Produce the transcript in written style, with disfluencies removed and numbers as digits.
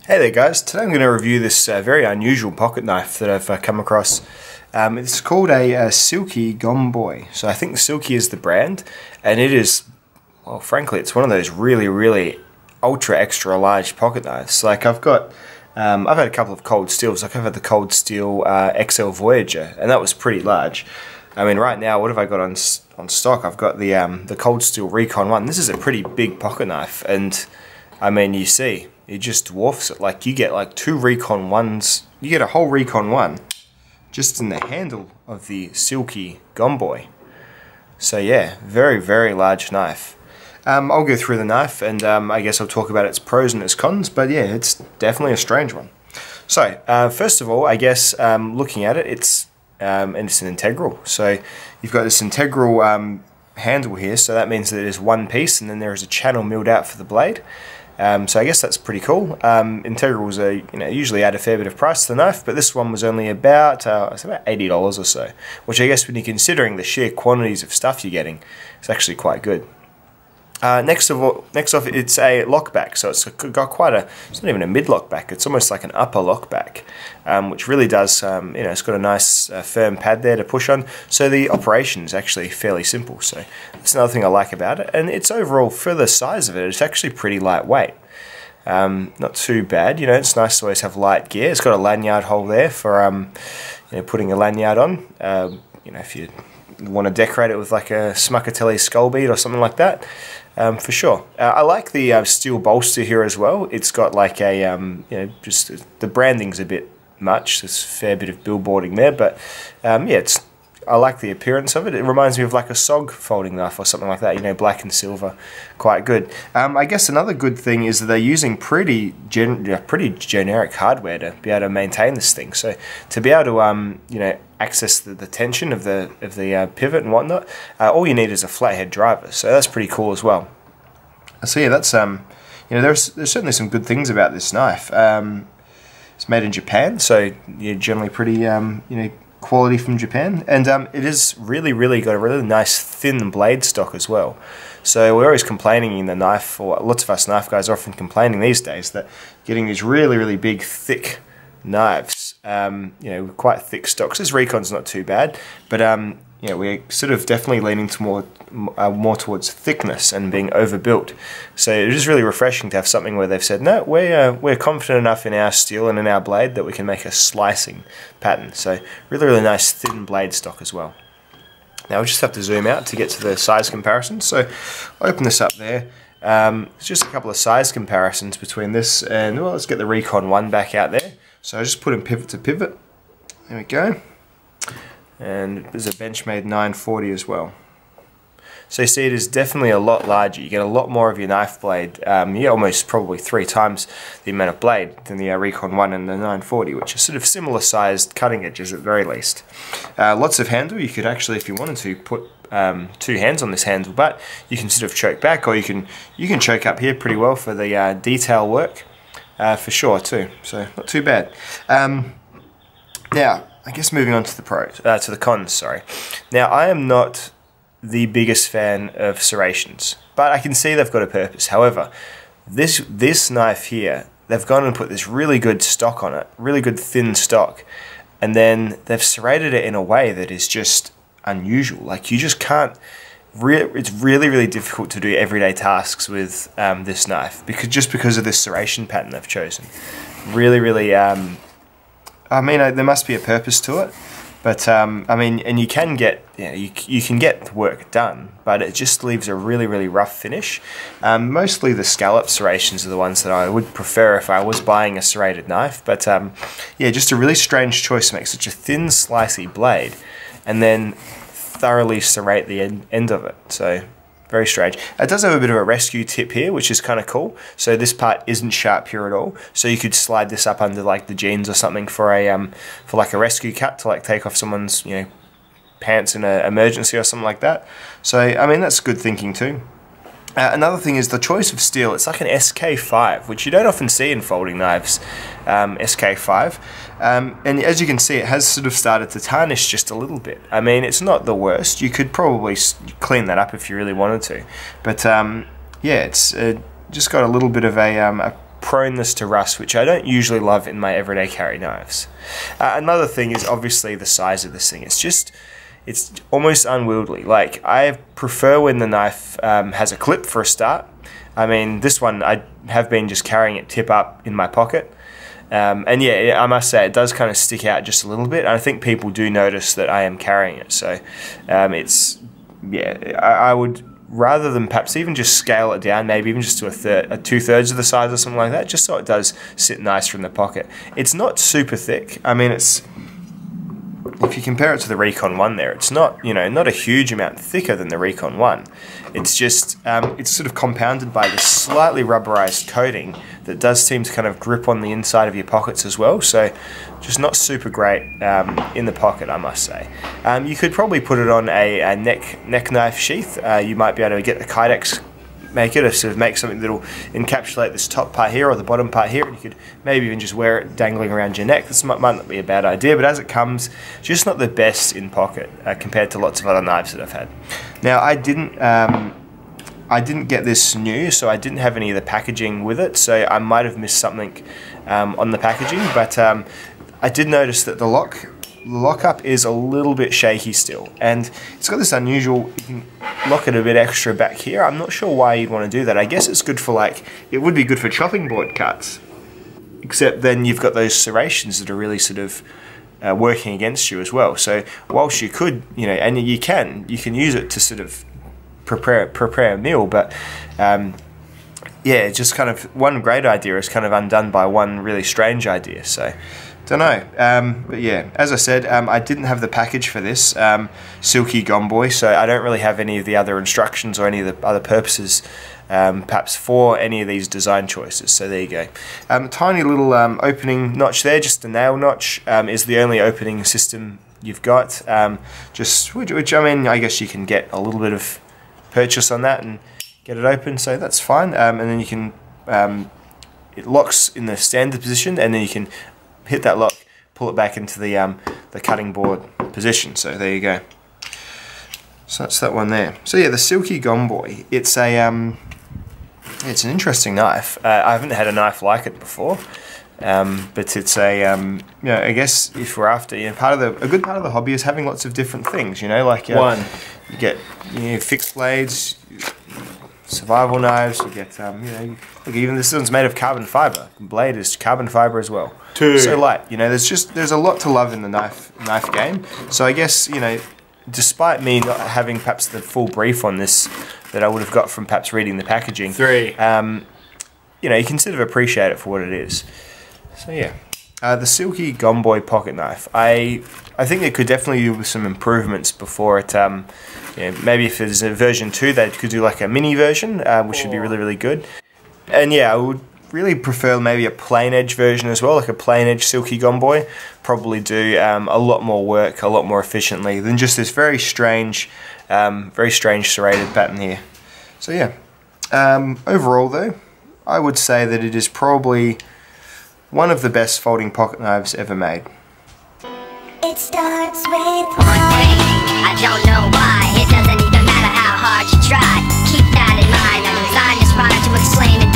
Hey there guys, today I'm going to review this very unusual pocket knife that I've come across. It's called a SIlky Gomboy. So I think SIlky is the brand, and it is, well frankly, it's one of those really ultra extra large pocket knives. Like I've had a couple of Cold Steels, like I've had the Cold Steel XL Voyager, and that was pretty large. I mean right now, what have I got on stock? I've got the Cold Steel Recon 1. This is a pretty big pocket knife, and I mean you see, it just dwarfs it. Like you get like two Recon 1s, you get a whole Recon 1 just in the handle of the SIlky Gomboy. So yeah, very large knife. I'll go through the knife and I guess I'll talk about its pros and its cons, but yeah, it's definitely a strange one. So first of all, I guess looking at it, it's an integral. So you've got this integral handle here, so that means that it is one piece and then there is a channel milled out for the blade. So I guess that's pretty cool. Integrals are usually add a fair bit of price to the knife, but this one was only about it's about $80 or so, which I guess when you're considering the sheer quantities of stuff you're getting, it's actually quite good. Next off, it's a lockback, so it's got quite a, it's not even a mid lockback, it's almost like an upper lockback, which really does, it's got a nice firm pad there to push on, so the operation is actually fairly simple, so that's another thing I like about it, and it's overall, for the size of it, it's actually pretty lightweight. Not too bad, it's nice to always have light gear. It's got a lanyard hole there for, putting a lanyard on, if you want to decorate it with like a Smuckatelli skull bead or something like that, for sure. I like the steel bolster here as well. It's got like a, just the branding's a bit much. There's a fair bit of billboarding there, but yeah, I like the appearance of it. It reminds me of like a SOG folding knife or something like that, black and silver, quite good. I guess another good thing is that they're using pretty generic hardware to be able to maintain this thing. So to be able to, access the tension of the pivot and whatnot, all you need is a flathead driver. So that's pretty cool as well. So yeah, that's there's certainly some good things about this knife. It's made in Japan, so generally pretty quality from Japan, and it is really got a really nice thin blade stock as well. So we're always complaining in the knife, or lots of us knife guys are often complaining these days, that getting these really big thick knives, quite thick stocks. This Recon's not too bad, but we're sort of definitely leaning to more towards thickness and being overbuilt. So it is really refreshing to have something where they've said, no, we're confident enough in our steel and in our blade that we can make a slicing pattern. So really nice thin blade stock as well. Now we'll just have to zoom out to get to the size comparisons. So I'll open this up there. It's just a couple of size comparisons between this and, well, let's get the Recon 1 back out there. So I just put in pivot to pivot. There we go. And there's a Benchmade 940 as well. So you see it is definitely a lot larger. You get a lot more of your knife blade, almost probably 3 times the amount of blade than the Recon 1 and the 940, which are sort of similar sized cutting edges at the very least. Lots of handle. You could actually, if you wanted to, put 2 hands on this handle, but you can sort of choke back, or you can choke up here pretty well for the detail work, for sure too. So not too bad. Now, I guess moving on to the cons, sorry. Now, I am not the biggest fan of Serrations, but I can see they've got a purpose. However, this knife here, they've gone and put this really good stock on it, really good thin stock, and then they've serrated it in a way that is just unusual. Like, you just can't, it's really difficult to do everyday tasks with this knife, because of this serration pattern they've chosen. Really, I mean, there must be a purpose to it, but I mean, and you can get, you can get the work done, but it just leaves a really rough finish. Mostly the scallop serrations are the ones that I would prefer if I was buying a serrated knife, but yeah, just a really strange choice to make such a thin, slicey blade, and then thoroughly serrate the end of it. So very strange. It does have a bit of a rescue tip here, which is kind of cool. So this part isn't sharp here at all. So you could slide this up under like the jeans or something for a for like a rescue cut to like take off someone's pants in an emergency or something like that. So I mean, that's good thinking too. Another thing is the choice of steel. It's like an SK5, which you don't often see in folding knives, SK5. And as you can see, it has sort of started to tarnish just a little bit. I mean, it's not the worst. You could probably clean that up if you really wanted to. But yeah, it's just got a little bit of a proneness to rust, which I don't usually love in my everyday carry knives. Another thing is obviously the size of this thing. It's almost unwieldy. Like, I prefer when the knife has a clip for a start. I mean, this one, I have been just carrying it tip up in my pocket. And yeah, I must say, it does kind of stick out just a little bit. And I think people do notice that I am carrying it. So I would, rather than perhaps even just scale it down, maybe even just to a 2/3 of the size or something like that, just so it does sit nice from the pocket. It's not super thick. I mean, if you compare it to the Recon 1 there, it's not, not a huge amount thicker than the Recon 1. It's just, it's sort of compounded by this slightly rubberized coating that does seem to kind of grip on the inside of your pockets as well. So just not super great in the pocket, I must say. You could probably put it on a neck knife sheath. You might be able to get the Kydex maker to sort of make something that'll encapsulate this top part here or the bottom part here, and you could maybe even just wear it dangling around your neck. This might not be a bad idea, but as it comes, just not the best in pocket compared to lots of other knives that I've had. Now, I didn't get this new, so I didn't have any of the packaging with it, so I might have missed something on the packaging, but I did notice that the lockup is a little bit shaky still, and it's got this unusual, you can lock it a bit extra back here. I'm not sure why you'd want to do that. I guess it's good for, it would be good for chopping board cuts, except then you've got those serrations that are really sort of working against you as well. So whilst you could, and you can use it to sort of prepare a meal, but yeah, just kind of one great idea is kind of undone by one really strange idea. So don't know, but yeah, as I said, I didn't have the package for this SIlky Gomboy, so I don't really have any of the other instructions or any of the other purposes perhaps for any of these design choices. So there you go. Tiny little opening notch there, just a nail notch is the only opening system you've got, which I mean, I guess you can get a little bit of purchase on that and get it open, so that's fine. And then you can, it locks in the standard position, and then you can hit that lock, pull it back into the cutting board position. So there you go. So that's that one there. So yeah, the SIlky Gomboy. It's an interesting knife. I haven't had a knife like it before, but it's a I guess if we're after, a good part of the hobby is having lots of different things. Like you get fixed blades, survival knives. You get look, even this one's made of carbon fiber. The blade is carbon fiber as well. So light. There's a lot to love in the knife game. So I guess despite me not having perhaps the full brief on this that I would have got from perhaps reading the packaging, you can sort of appreciate it for what it is. So yeah, the SIlky Gomboy pocket knife. I think it could definitely do with some improvements before it. Maybe if there's a version 2, they could do like a mini version, which would be really, really good. And yeah, I would really prefer maybe a plain edge version as well, like a plain edge SIlky Gomboy. Probably do a lot more work, a lot more efficiently than just this very strange serrated pattern here. So yeah, overall though, I would say that it is probably one of the best folding pocket knives ever made. It starts with one thing, I don't know why. It doesn't even matter how hard you try. Keep that in mind, I designed this product to explain it.